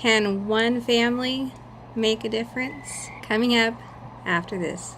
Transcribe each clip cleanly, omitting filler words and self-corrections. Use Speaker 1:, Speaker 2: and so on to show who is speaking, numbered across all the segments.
Speaker 1: Can one family make a difference? Coming up after this.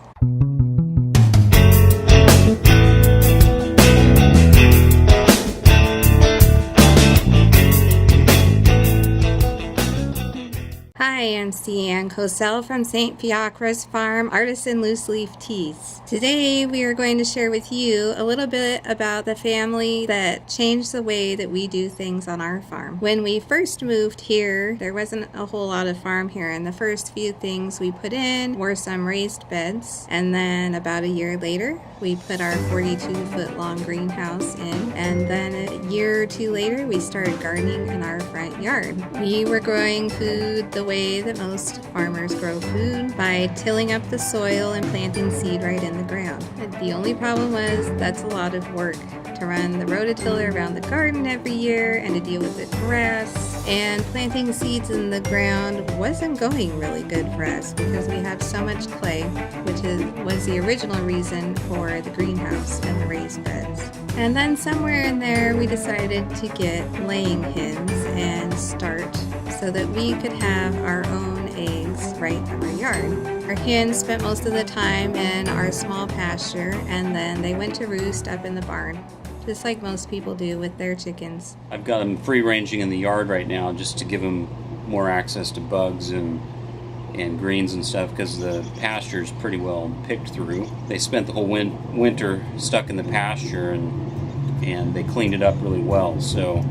Speaker 1: Hi, I'm Cian Cosell from St. Fiacre's Farm Artisan Loose Leaf Teas. Today we are going to share with you a little bit about the family that changed the way that we do things on our farm. When we first moved here, there wasn't a whole lot of farm here, and the first few things we put in were some raised beds, and then about a year later we put our 42-foot long greenhouse in, and then a year or two later we started gardening in our front yard. We were growing food the way that most farmers grow food, by tilling up the soil and planting seed right in the ground. But the only problem was that's a lot of work to run the rototiller around the garden every year and to deal with the grass, and planting seeds in the ground wasn't going really good for us because we have so much clay, which was the original reason for the greenhouse and the raised beds. And then somewhere in there we decided to get laying hens and start so that we could have our own eggs right from our yard. Our hens spent most of the time in our small pasture, and then they went to roost up in the barn, just like most people do with their chickens.
Speaker 2: I've got them free ranging in the yard right now just to give them more access to bugs and greens and stuff, because the pasture is pretty well picked through. They spent the whole winter stuck in the pasture, and they cleaned it up really well. So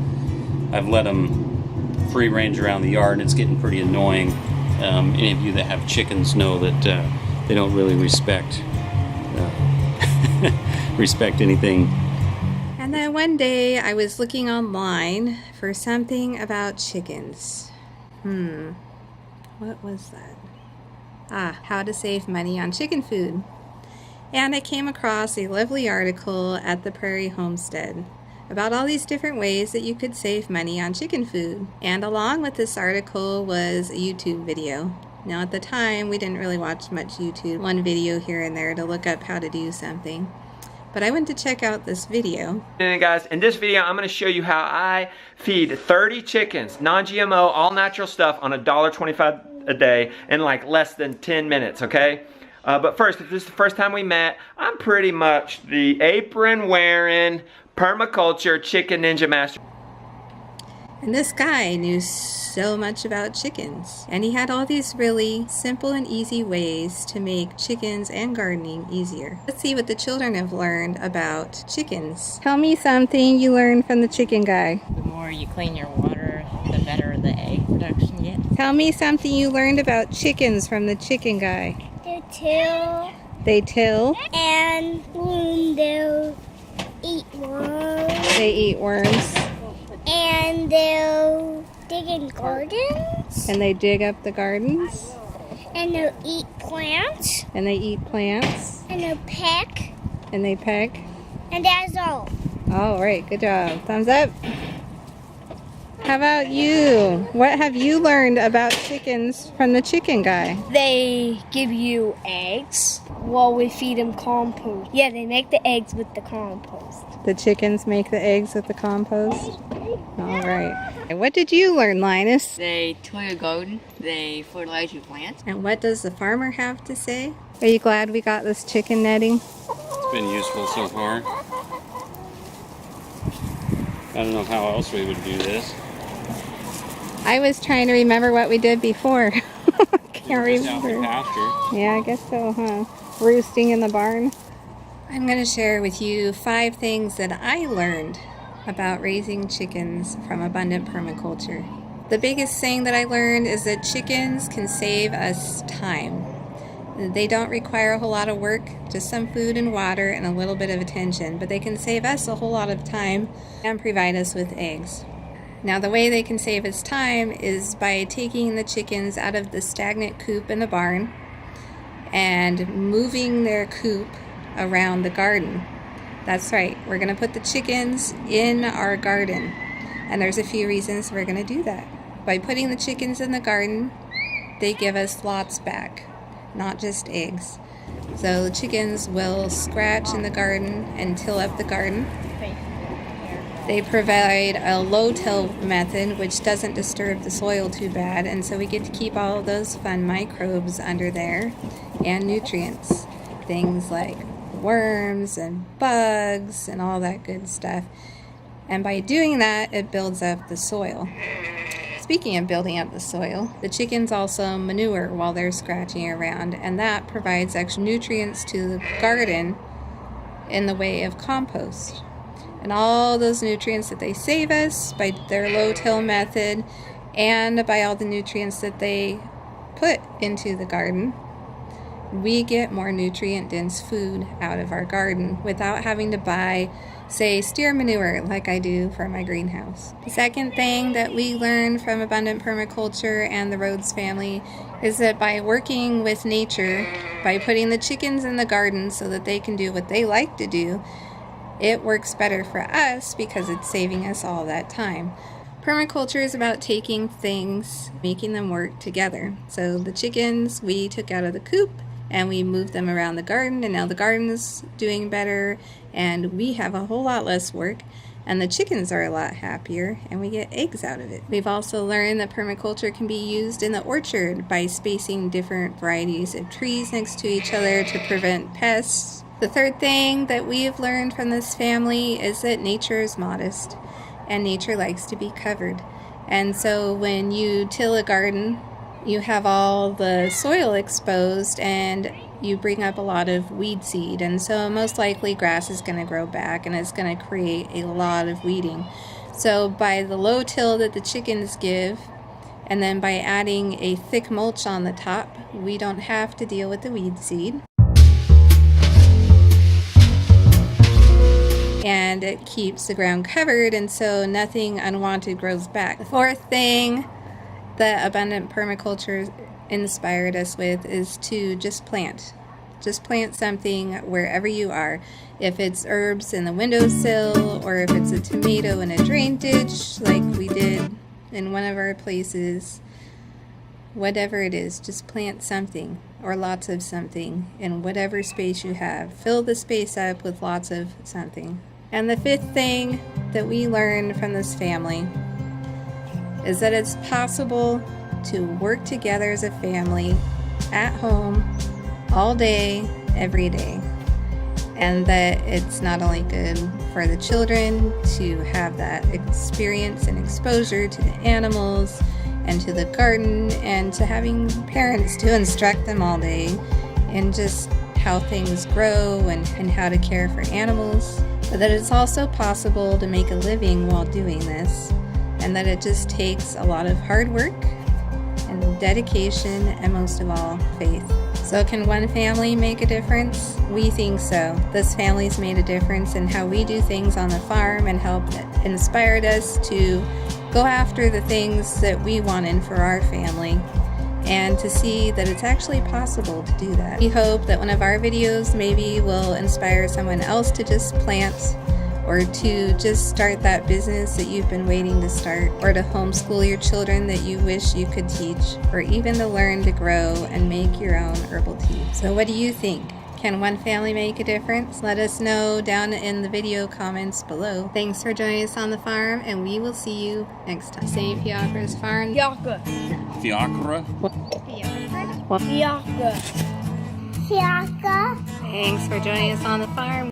Speaker 2: I've let them free range around the yard, and it's getting pretty annoying. Any of you that have chickens know that they don't really respect anything.
Speaker 1: And then one day I was looking online for something about chickens. What was that? How to save money on chicken food. And I came across a lovely article at the Prairie Homestead about all these different ways that you could save money on chicken food. And along with this article was a YouTube video. Now at the time we didn't really watch much YouTube, one video here and there to look up how to do something. But I went to check out this video.
Speaker 3: And guys, in this video I'm going to show you how I feed 30 chickens, non-GMO, all natural stuff, on $1.25 a day in like less than 10 minutes, okay? But first, if this is the first time we met, I'm pretty much the apron wearing permaculture chicken ninja master.
Speaker 1: And this guy knew so much about chickens, and he had all these really simple and easy ways to make chickens and gardening easier. Let's see what the children have learned about chickens. Tell me something you learned from the chicken guy.
Speaker 4: The more you clean your water, the better the egg production gets.
Speaker 1: Tell me something you learned about chickens from the chicken guy.
Speaker 5: They till.
Speaker 1: They till.
Speaker 5: And they'll eat worms.
Speaker 1: They eat worms.
Speaker 5: And they'll dig in gardens.
Speaker 1: And they dig up the gardens.
Speaker 5: And they'll eat plants.
Speaker 1: And they eat plants.
Speaker 5: And they'll peck.
Speaker 1: And they peck.
Speaker 5: And that's all.
Speaker 1: All right, good job. Thumbs up. How about you? What have you learned about chickens from the chicken guy?
Speaker 6: They give you eggs while we feed them compost. Yeah, they make the eggs with the compost.
Speaker 1: The chickens make the eggs with the compost? All right. And what did you learn, Linus?
Speaker 4: They till your garden, they fertilize your plants.
Speaker 1: And what does the farmer have to say? Are you glad we got this chicken netting?
Speaker 2: It's been useful so far. I don't know how else we would do this.
Speaker 1: I was trying to remember what we did before. Can't remember. Yeah, I guess so, huh? Roosting in the barn. I'm going to share with you 5 things that I learned about raising chickens from Abundant Permaculture. The biggest thing that I learned is that chickens can save us time. They don't require a whole lot of work, just some food and water and a little bit of attention, but they can save us a whole lot of time and provide us with eggs. Now the way they can save us time is by taking the chickens out of the stagnant coop in the barn and moving their coop around the garden. That's right, we're going to put the chickens in our garden, and there's a few reasons we're going to do that. By putting the chickens in the garden, they give us lots back, not just eggs. So the chickens will scratch in the garden and till up the garden. They provide a low-till method, which doesn't disturb the soil too bad, and so we get to keep all of those fun microbes under there, and nutrients, things like worms and bugs and all that good stuff. And by doing that, it builds up the soil. Speaking of building up the soil, the chickens also manure while they're scratching around, and that provides extra nutrients to the garden in the way of compost. And all those nutrients that they save us by their low-till method and by all the nutrients that they put into the garden, we get more nutrient-dense food out of our garden without having to buy, say, steer manure like I do for my greenhouse. The second thing that we learned from Abundant Permaculture and the Rhodes family is that by working with nature, by putting the chickens in the garden so that they can do what they like to do, it works better for us because it's saving us all that time. Permaculture is about taking things, making them work together. So the chickens we took out of the coop and we moved them around the garden, and now the garden is doing better and we have a whole lot less work, and the chickens are a lot happier and we get eggs out of it. We've also learned that permaculture can be used in the orchard by spacing different varieties of trees next to each other to prevent pests. The third thing that we have learned from this family is that nature is modest and nature likes to be covered. And so when you till a garden, you have all the soil exposed and you bring up a lot of weed seed, and so most likely grass is going to grow back and it's going to create a lot of weeding. So by the low till that the chickens give, and then by adding a thick mulch on the top, we don't have to deal with the weed seed. And it keeps the ground covered, and so nothing unwanted grows back. The fourth thing that Abundant Permaculture inspired us with is to just plant. Just plant something wherever you are. If it's herbs in the windowsill, or if it's a tomato in a drain ditch like we did in one of our places, whatever it is, just plant something or lots of something in whatever space you have. Fill the space up with lots of something. And the fifth thing that we learned from this family is that it's possible to work together as a family at home all day, every day. And that it's not only good for the children to have that experience and exposure to the animals and to the garden, and to having parents to instruct them all day in just how things grow and how to care for animals, but that it's also possible to make a living while doing this, and that it just takes a lot of hard work and dedication, and most of all, faith. So can one family make a difference? We think so. This family's made a difference in how we do things on the farm, and helped inspired us to go after the things that we wanted for our family, and to see that it's actually possible to do that. We hope that one of our videos maybe will inspire someone else to just plant, or to just start that business that you've been waiting to start, or to homeschool your children that you wish you could teach, or even to learn to grow and make your own herbal tea. So what do you think? Can one family make a difference? Let us know down in the video comments below. Thanks for joining us on the farm, and we will see you next time. St. Fiacre's Farm.
Speaker 6: Fiacre.
Speaker 2: Fiacre?
Speaker 6: Fiacre.
Speaker 5: Fiacre.
Speaker 1: Thanks for joining us on the farm.